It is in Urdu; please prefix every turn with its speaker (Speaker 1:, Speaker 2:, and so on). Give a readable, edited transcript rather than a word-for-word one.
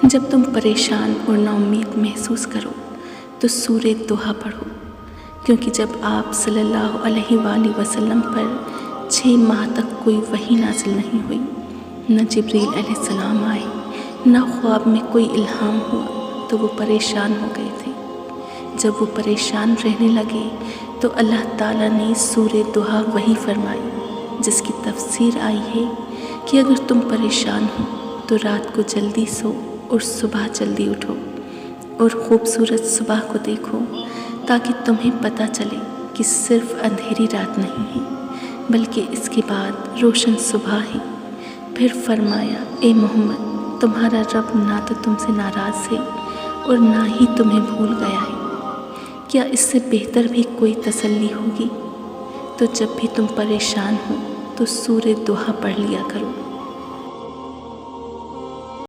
Speaker 1: جب تم پریشان اور نا امید محسوس کرو تو سورہ دوحہ پڑھو، کیونکہ جب آپ صلی اللہ علیہ وآلہ وسلم پر 6 ماہ تک کوئی وحی نازل نہیں ہوئی، نہ جبریل علیہ السلام آئے، نہ خواب میں کوئی الہام ہوا، تو وہ پریشان ہو گئے تھے۔ جب وہ پریشان رہنے لگے تو اللہ تعالیٰ نے سورہ دوحہ وحی فرمائی، جس کی تفسیر آئی ہے کہ اگر تم پریشان ہو تو رات کو جلدی سو اور صبح جلدی اٹھو اور خوبصورت صبح کو دیکھو، تاکہ تمہیں پتہ چلے کہ صرف اندھیری رات نہیں ہے بلکہ اس کے بعد روشن صبح ہے۔ پھر فرمایا، اے محمد، تمہارا رب نہ تو تم سے ناراض ہے اور نہ ہی تمہیں بھول گیا ہے۔ کیا اس سے بہتر بھی کوئی تسلی ہوگی؟ تو جب بھی تم پریشان ہو تو سورہ دوحہ پڑھ لیا کرو۔